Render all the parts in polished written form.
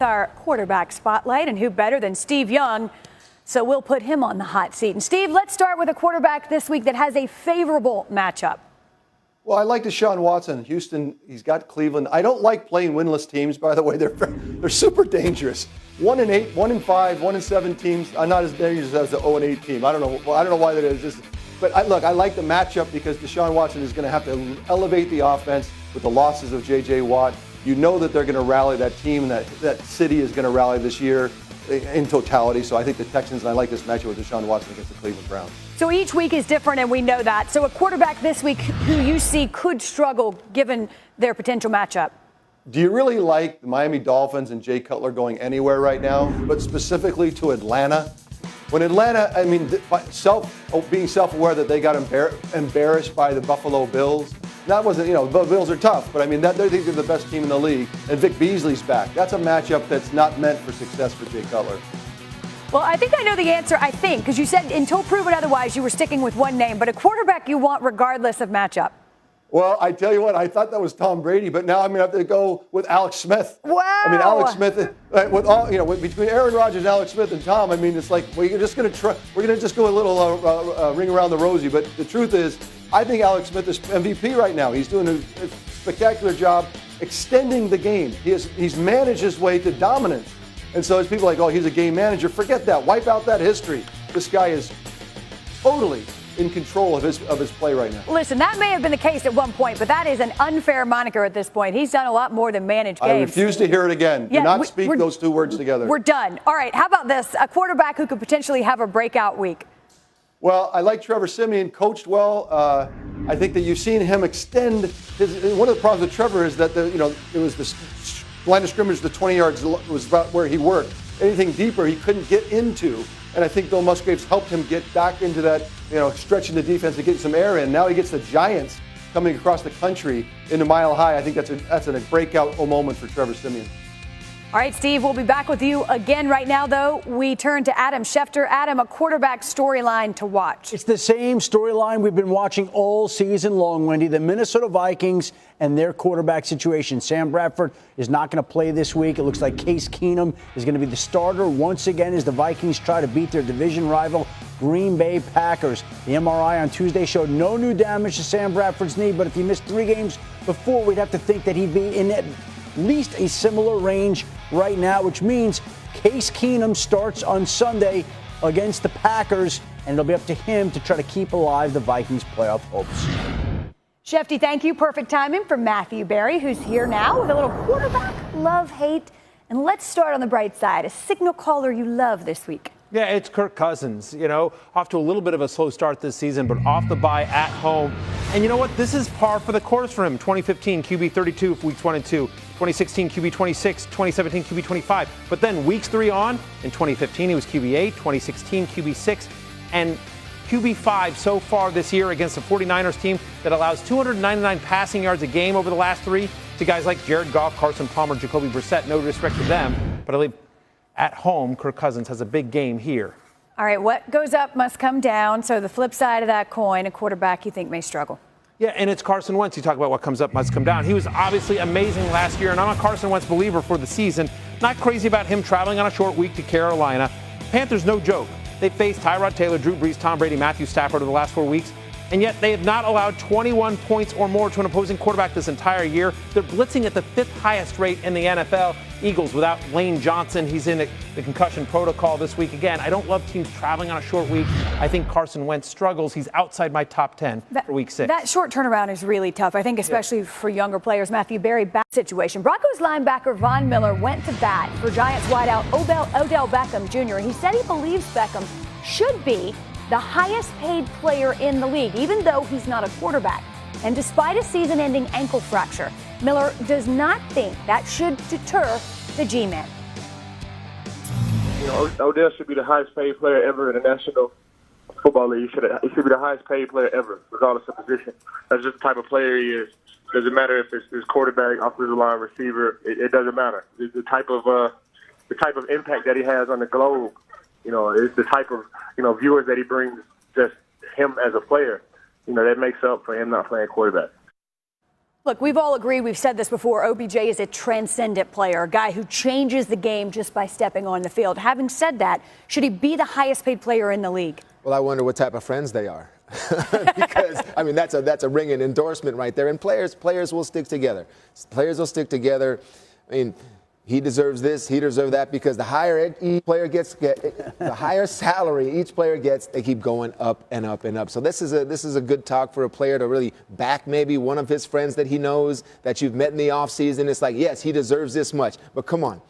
Our quarterback spotlight, and who better than Steve Young? So we'll put him on the hot seat. And Steve, let's start with a quarterback this week that has a favorable matchup. Well, I like Deshaun Watson. Houston, he's got Cleveland. I don't like playing winless teams, by the way. They're super dangerous. 1-8, 1-5, 1-7 teams. I'm not as dangerous as the 0-8 team. I don't know why that is. But I like the matchup because Deshaun Watson is going to have to elevate the offense with the losses of J.J. Watt. You know that they're going to rally. That team, that city is going to rally this year in totality. So I think the Texans, and I like this matchup with Deshaun Watson against the Cleveland Browns. So each week is different, and we know that. So a quarterback this week who you see could struggle given their potential matchup. Do you really like the Miami Dolphins and Jay Cutler going anywhere right now, but specifically to Atlanta? When Atlanta, being self-aware that they got embarrassed by the Buffalo Bills, that wasn't, the Bills are tough, but they think they're the best team in the league, and Vic Beasley's back. That's a matchup that's not meant for success for Jay Cutler. Well, I think I know the answer, because you said until proven otherwise, you were sticking with one name, but a quarterback you want regardless of matchup. Well, I tell you what, I thought that was Tom Brady, but now I'm going to have to go with Alex Smith. Wow. Alex Smith, with all, between Aaron Rodgers, Alex Smith, and Tom, it's like, well, we're going to just go a little ring around the rosy. But the truth is, I think Alex Smith is MVP right now. He's doing a spectacular job extending the game. He's managed his way to dominance. And so as people are like, oh, he's a game manager, forget that. Wipe out that history. This guy is totally in control of his play right now. Listen, that may have been the case at one point, but that is an unfair moniker at this point. He's done a lot more than manage games. I refuse to hear it again. Do not speak those two words together. We're done. All right, how about this? A quarterback who could potentially have a breakout week. Well, I like Trevor Siemian, coached well. I think that you've seen him extend his. One of the problems with Trevor is that it was the line of scrimmage, the 20 yards was about where he worked. Anything deeper, he couldn't get into. And I think Bill Musgrave's helped him get back into that, stretching the defense and getting some air in. Now he gets the Giants coming across the country into Mile High. I think that's a breakout moment for Trevor Siemian. All right, Steve, we'll be back with you again. Right now, though, we turn to Adam Schefter. Adam, a quarterback storyline to watch. It's the same storyline we've been watching all season long, Wendy. The Minnesota Vikings and their quarterback situation. Sam Bradford is not going to play this week. It looks like Case Keenum is going to be the starter once again as the Vikings try to beat their division rival, Green Bay Packers. The MRI on Tuesday showed no new damage to Sam Bradford's knee, but if he missed 3 games before, we'd have to think that he'd be in at least a similar range right now, which means Case Keenum starts on Sunday against the Packers, and it'll be up to him to try to keep alive the Vikings' playoff hopes. Shefty, thank you. Perfect timing for Matthew Berry, who's here now with a little quarterback love-hate. And let's start on the bright side. A signal caller you love this week. Yeah, it's Kirk Cousins, off to a little bit of a slow start this season, but off the bye at home. And you know what? This is par for the course for him. 2015 QB 32 for weeks 1 and 2. 2016 QB 26, 2017 QB 25. But then weeks 3 on, in 2015 he was QB 8, 2016 QB 6, and QB 5 so far this year against the 49ers team that allows 299 passing yards a game over the last 3 to guys like Jared Goff, Carson Palmer, Jacoby Brissett. No disrespect to them, but I believe at home, Kirk Cousins has a big game here. All right, what goes up must come down. So the flip side of that coin, a quarterback you think may struggle. Yeah, and it's Carson Wentz. You talk about what comes up must come down. He was obviously amazing last year, and I'm a Carson Wentz believer for the season. Not crazy about him traveling on a short week to Carolina. Panthers, no joke. They faced Tyrod Taylor, Drew Brees, Tom Brady, Matthew Stafford over the last 4 weeks, and yet they have not allowed 21 points or more to an opposing quarterback this entire year. They're blitzing at the 5th highest rate in the NFL. Eagles without Lane Johnson. He's in the concussion protocol this week. Again, I don't love teams traveling on a short week. I think Carson Wentz struggles. He's outside my top 10 for week 6. That short turnaround is really tough, I think, especially for younger players. Matthew Berry, back situation. Broncos linebacker Von Miller went to bat for Giants wideout Odell Beckham Jr. He said he believes Beckham should be the highest paid player in the league, even though he's not a quarterback. And despite a season-ending ankle fracture, Miller does not think that should deter the G-Man. Odell should be the highest paid player ever in the National Football League. He should be the highest paid player ever, regardless of position. That's just the type of player he is. Doesn't matter if it's quarterback, offensive line, receiver. It doesn't matter. It's the type of impact that he has on the globe. It's the type of viewers that he brings. Just him as a player. That makes up for him not playing quarterback. Look, we've all agreed, we've said this before, OBJ is a transcendent player, a guy who changes the game just by stepping on the field. Having said that, should he be the highest paid player in the league? Well, I wonder what type of friends they are. Because, I mean, that's a ringing endorsement right there. And players will stick together. Players will stick together. I mean, he deserves this, he deserves that, because the higher each player gets, the higher salary each player gets, they keep going up and up and up. So this is a good talk for a player to really back maybe one of his friends that he knows that you've met in the offseason. It's like, yes, he deserves this much, but come on.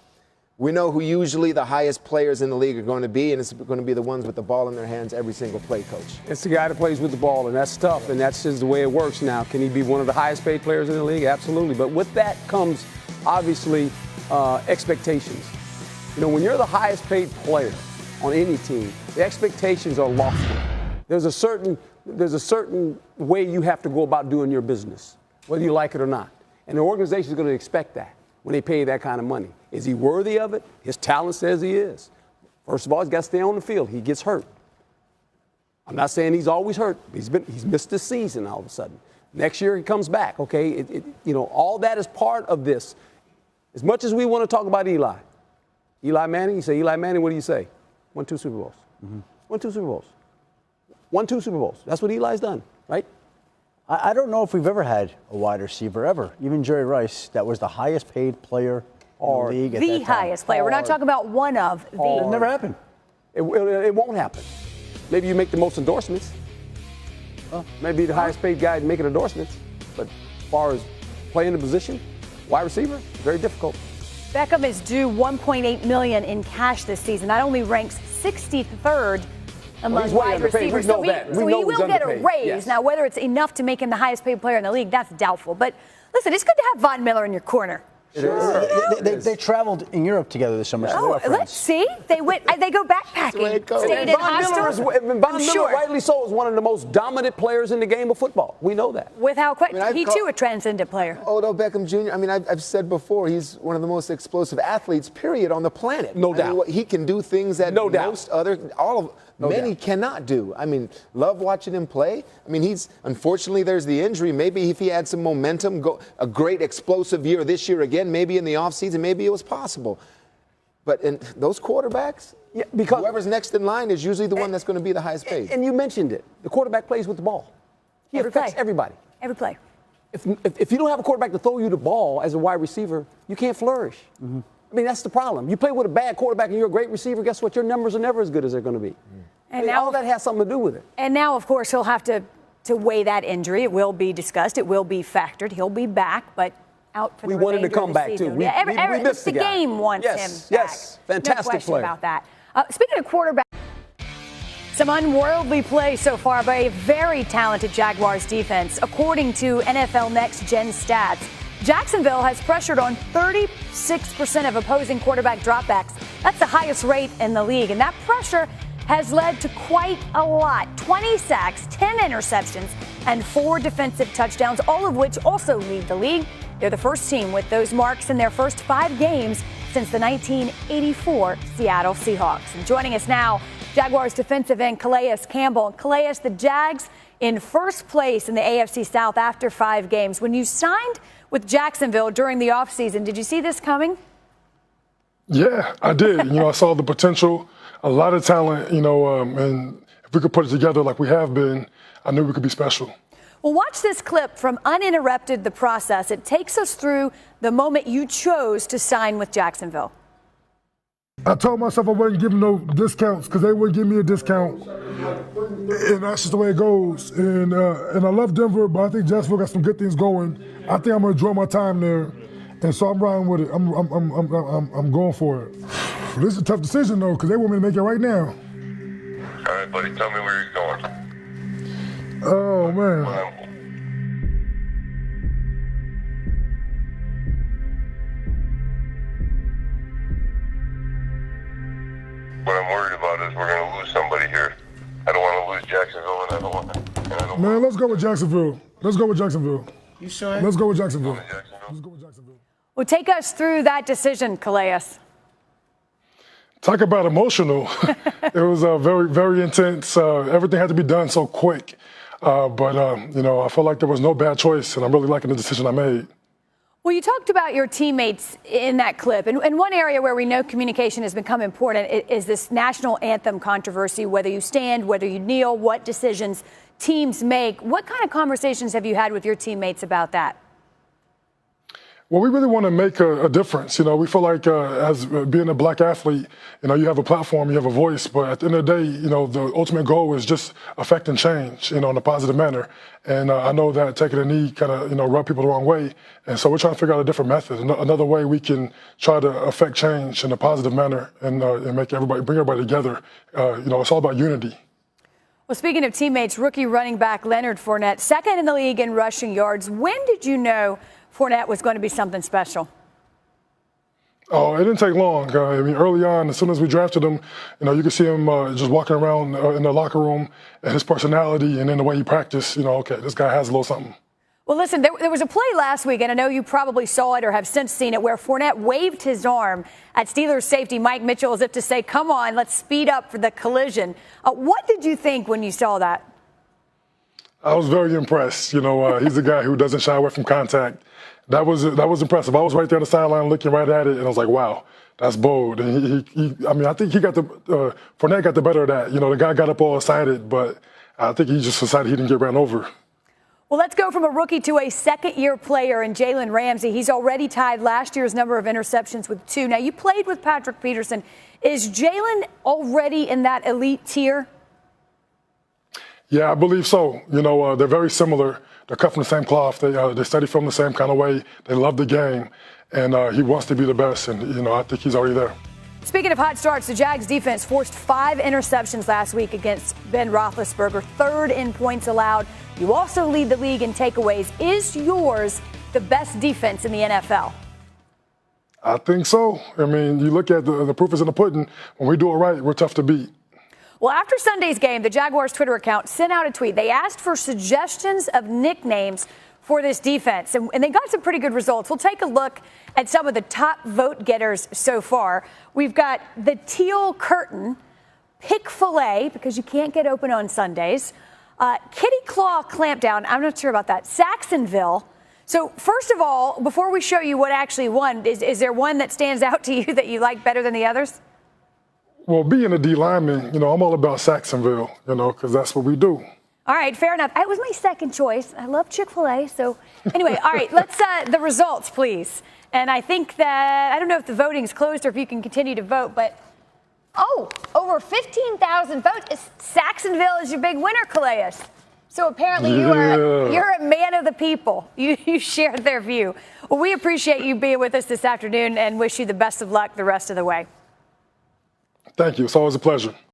We know who usually the highest players in the league are going to be, and it's going to be the ones with the ball in their hands every single play, Coach. It's the guy that plays with the ball, and that's tough, and that's just the way it works now. Can he be one of the highest paid players in the league? Absolutely. But with that comes, obviously, expectations. You know, when you're the highest paid player on any team, the expectations are lofty. There's a certain way you have to go about doing your business, whether you like it or not. And the organization is going to expect that when they pay that kind of money. Is he worthy of it? His talent says he is. First of all, he's got to stay on the field. He gets hurt. I'm not saying he's always hurt. He's missed this season all of a sudden. Next year he comes back. Okay, all that is part of this. As much as we want to talk about Eli Manning, you say, Eli Manning, what do you say? Won 2 Super Bowls. Mm-hmm. Won 2 Super Bowls. Won 2 Super Bowls. That's what Eli's done, right? I don't know if we've ever had a wide receiver, ever. Even Jerry Rice, that was the highest paid player in the league at that time. The highest player. We're not talking about one of the. It never happened. It won't happen. Maybe you make the most endorsements. Maybe the highest paid guy making endorsements. But as far as playing the position, wide receiver, very difficult. Beckham is due $1.8 million in cash this season. That only ranks 63rd among wide receivers. We know that. So he will get a raise. Yes. Now, whether it's enough to make him the highest paid player in the league, that's doubtful. But listen, it's good to have Von Miller in your corner. Sure. They traveled in Europe together this summer. So let's see. They went. They go backpacking. Stayed in hostels. Von Miller, rightly so, is one of the most dominant players in the game of football. We know that. Without question, he too a transcendent plaplayer. Odell Beckham Jr. I mean, I've said before, he's one of the most explosive athletes, period, on the planet. No doubt. I mean, he can do things that many cannot do. I mean, love watching him play. I mean, unfortunately, there's the injury. Maybe if he had some momentum, a great explosive year this year again, maybe in the offseason, maybe it was possible. But in those quarterbacks, because whoever's next in line is usually the one that's going to be the highest paid. And you mentioned it. The quarterback plays with the ball. He affects everybody. Every play. If you don't have a quarterback to throw you the ball as a wide receiver, you can't flourish. Mm-hmm. I mean, that's the problem. You play with a bad quarterback and you're a great receiver, guess what? Your numbers are never as good as they're going to be. And now, all that has something to do with it. And now, of course, he'll have to weigh that injury. It will be discussed. It will be factored. He'll be back, but out for the remainder of the season. We wanted to come back, too. We missed the guy. Game wants him back. Yes, fantastic no question player. About that. Speaking of quarterback, some unworldly play so far by a very talented Jaguars defense. According to NFL Next Gen stats, Jacksonville has pressured on 36% of opposing quarterback dropbacks. That's the highest rate in the league, and that pressure has led to quite a lot. 20 sacks, 10 interceptions, and 4 defensive touchdowns, all of which also lead the league. They're the first team with those marks in their first 5 games since the 1984 Seattle Seahawks. And joining us now, Jaguars defensive end Calais Campbell. Calais, the Jags in first place in the AFC South after 5 games. When you signed with Jacksonville during the offseason, did you see this coming? Yeah, I did. I saw the potential, a lot of talent, and if we could put it together like we have been, I knew we could be special. Well, watch this clip from Uninterrupted the Process. It takes us through the moment you chose to sign with Jacksonville. I told myself I wasn't giving no discounts because they wouldn't give me a discount. And that's just the way it goes. And I love Denver, but I think Jacksonville got some good things going. I think I'm going to enjoy my time there. And so I'm riding with it. I'm going for it. This is a tough decision, though, because they want me to make it right now. All right, buddy, tell me where you're going. Oh, man. What I'm worried about is we're going to lose somebody here. I don't want to lose Jacksonville, and I don't want Man, let's go with Jacksonville. Let's go with Jacksonville. You sure? Let's go with Jacksonville. Let's go with Jacksonville. Well, take us through that decision, Calais. Talk about emotional. It was very, very intense. Everything had to be done so quick. I felt like there was no bad choice, and I'm really liking the decision I made. Well, you talked about your teammates in that clip, and one area where we know communication has become important is this national anthem controversy, whether you stand, whether you kneel, what decisions teams make. What kind of conversations have you had with your teammates about that? Well, we really want to make a difference. We feel like as being a black athlete, you have a platform, you have a voice, but at the end of the day, the ultimate goal is just affecting change, in a positive manner. And I know that taking a knee kind of, rub people the wrong way. And so we're trying to figure out a different method, another way we can try to affect change in a positive manner and bring everybody together. It's all about unity. Well, speaking of teammates, rookie running back Leonard Fournette, second in the league in rushing yards. When did you know Fournette was going to be something special? Oh, it didn't take long. Early on, as soon as we drafted him, you could see him just walking around in the locker room and his personality and then the way he practiced, okay, this guy has a little something. Well, listen, there was a play last week, and I know you probably saw it or have since seen it, where Fournette waved his arm at Steelers safety Mike Mitchell as if to say, come on, let's speed up for the collision. What did you think when you saw that? I was very impressed. He's a guy who doesn't shy away from contact. That was impressive. I was right there on the sideline looking right at it, and I was like, wow, that's bold. And I think Fournette got the better of that. The guy got up all excited, but I think he just decided he didn't get ran over. Well, let's go from a rookie to a second-year player in Jalen Ramsey. He's already tied last year's number of interceptions with 2. Now, you played with Patrick Peterson. Is Jalen already in that elite tier? Yeah, I believe so. They're very similar. They're cut from the same cloth. They study from the same kind of way. They love the game, and he wants to be the best. And I think he's already there. Speaking of hot starts, the Jags defense forced 5 interceptions last week against Ben Roethlisberger, 3rd in points allowed. You also lead the league in takeaways. Is yours the best defense in the NFL? I think so. You look at the proof is in the pudding. When we do it right, we're tough to beat. Well, after Sunday's game, the Jaguars' Twitter account sent out a tweet. They asked for suggestions of nicknames for this defense, and they got some pretty good results. We'll take a look at some of the top vote getters so far. We've got the Teal Curtain, Pick Filet, because you can't get open on Sundays, Kitty Claw Clampdown, I'm not sure about that, Saxonville. So first of all, before we show you what actually won, is there one that stands out to you that you like better than the others? Well, being a D lineman, I'm all about Saxonville, because that's what we do. All right, fair enough. That was my second choice. I love Chick-fil-A. So anyway, all right, let's the results, please. And I think that, I don't know if the voting's closed or if you can continue to vote, but over 15,000 votes. Saxonville is your big winner, Calais. So apparently you're a man of the people. You shared their view. Well, we appreciate you being with us this afternoon and wish you the best of luck the rest of the way. Thank you. It's always a pleasure.